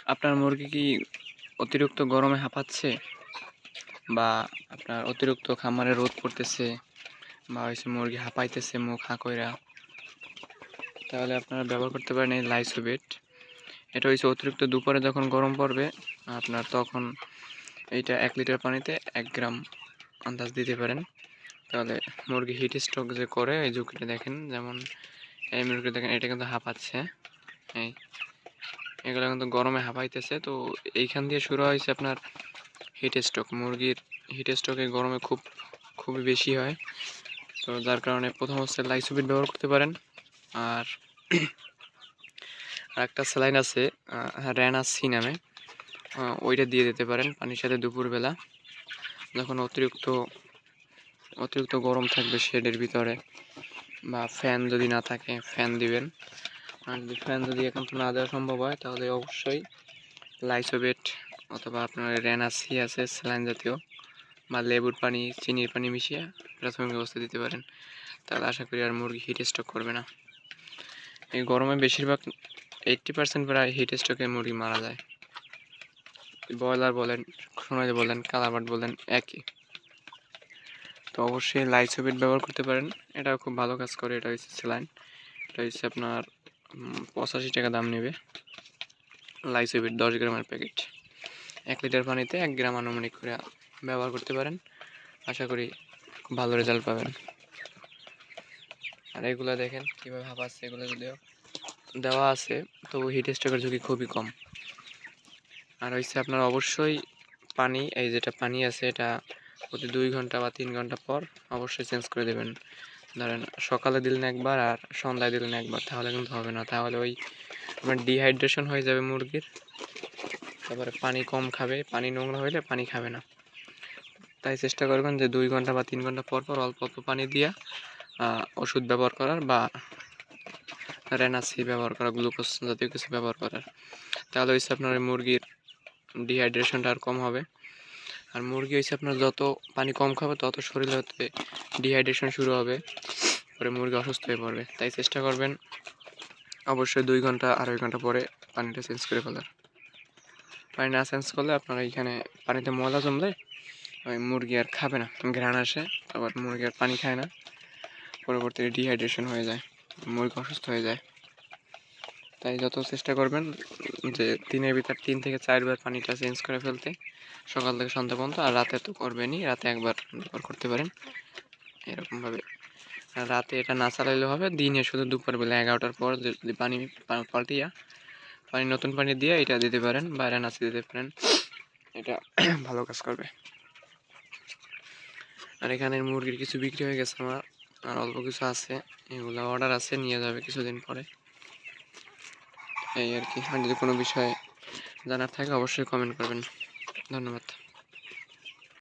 আপনার মুরগি কি অতিরিক্ত গরমে হাঁপাচ্ছে, বা আপনার অতিরিক্ত খামারে রোদ পড়তেছে, বা হচ্ছে মুরগি হাঁপাইতেছে মুখ হাঁ কইরা, তাহলে আপনারা ব্যবহার করতে পারেন এই লাইসোভিট। এটা হচ্ছে অতিরিক্ত দুপুরে যখন গরম পড়বে আপনার, তখন এইটা 1 লিটার পানিতে 1 গ্রাম আন্দাজ দিতে পারেন। তাহলে মুরগি হিট স্ট্রোক যে করে এই ঝুঁকিটা দেখেন, যেমন এই মুরগি দেখেন এটা কিন্তু হাঁপাচ্ছে, এই এগুলো কিন্তু গরমে হাঁপাইতেছে। তো এইখান দিয়ে শুরু হয়েছে আপনার হিট স্ট্রোক। মুরগির হিট স্ট্রোক এই গরমে খুবই বেশি হয়। তো যার কারণে প্রথম অবস্থায় লাইসোভিট ব্যবহার করতে পারেন। আর একটা স্যালাইন আছে র্যানাসি নামে, ওইটা দিয়ে দিতে পারেন পানির সাথে দুপুরবেলা, যখন অতিরিক্ত গরম থাকবে শেডের ভিতরে, বা ফ্যান যদি না থাকে ফ্যান দিবেন। আর যদি ফ্যান যদি এখন না দেওয়া সম্ভব হয় তাহলে অবশ্যই লাইসোভিট অথবা আপনার র্যানাসি আছে স্যালাইন জাতীয়, বা লেবুর পানি চিনির পানি মিশিয়ে প্রাথমিক অবস্থা দিতে পারেন। তাহলে আশা করি আর মুরগি হিট স্ট্রোক করবে না। এই গরমে বেশিরভাগ 80% প্রায় হিট স্ট্রোকে মুরগি মারা যায়। ব্রয়লার বলেন, সোনালি বলেন, কালারবার্ড বলেন, একই। তো অবশ্যই লাইসোভিট ব্যবহার করতে পারেন, এটাও খুব ভালো কাজ করে। এটা হচ্ছে স্যালাইন, এটা হচ্ছে আপনার 85 টাকা দাম নেবে। লাইসোভিট 10 গ্রামের প্যাকেট, 1 লিটার পানিতে 1 গ্রাম আনুমানিক করে ব্যবহার করতে পারেন। আশা করি খুব ভালো রেজাল্ট পাবেন। আর এগুলো দেখেন কীভাবে হাঁপাচ্ছে, এগুলো যদিও দেওয়া আছে তবু হিট স্ট্রোকের ঝুঁকি খুবই কম। আর হচ্ছে আপনার অবশ্যই পানি, এই যেটা পানি আছে এটা প্রতি 2 ঘন্টা বা 3 ঘন্টা পর অবশ্যই চেঞ্জ করে দেবেন। ধরেন সকালে দিলেন একবার আর সন্ধ্যায় দিলেন একবার, তাহলে কিন্তু হবে না। তাহলে ওই আপনার ডিহাইড্রেশন হয়ে যাবে মুরগির, তারপরে পানি কম খাবে, পানি নোংরা হইলে পানি খাবে না। তাই চেষ্টা করবেন যে 2 ঘন্টা বা 3 ঘন্টা পর পর অল্প অল্প পানি দিয়া ওষুধ ব্যবহার করার, বা রেনাসি ব্যবহার করা, গ্লুকোজ জাতীয় কিছু ব্যবহার করার। তাহলে হচ্ছে আপনার মুরগির ডিহাইড্রেশনটা আর কম হবে। আর মুরগি হচ্ছে আপনার যত পানি কম খাবে তত শরীরে হতে ডিহাইড্রেশন শুরু হবে, পরে মুরগি অসুস্থ হয়ে পড়বে। তাই চেষ্টা করবেন অবশ্যই 2 ঘন্টা 2.5 ঘন্টা পরে পানিটা চেঞ্জ করে ফেলার। পানি না চেঞ্জ করলে আপনার এইখানে পানিতে ময়লা জমলে ওই মুরগি আর খাবে না, ঘ্রাণ আসে, আবার মুরগি আর পানি খায় না, পরবর্তীতে ডিহাইড্রেশন হয়ে যায়, মুরগি অসুস্থ হয়ে যায়। তাই যত চেষ্টা করবেন যে দিনের ভিতর 3 থেকে 4 বার পানিটা চেঞ্জ করে ফেলতে, সকাল থেকে সন্ধ্যা পর্যন্ত। আর রাতে তো করবেনই, রাতে একবার ব্যবহার করতে পারেন এরকমভাবে। আর রাতে এটা না চালাইলেও হবে, দিনে শুধু দুপুরবেলা 11টার পর যদি পানি পাল্টিয়া নতুন পানি দিয়ে এটা দিতে পারেন, বা রেনাসি দিতে পারেন, এটা ভালো কাজ করবে। আর এখানে মুরগির কিছু বিক্রি হয়ে গেছে আমার, আর অল্প কিছু আছে, এগুলো অর্ডার আছে, নিয়ে যাবে কিছুদিন পরে। এই আর কি। আর যদি কোনো বিষয়ে জানার থাকে অবশ্যই কমেন্ট করবেন। ধন্যবাদ।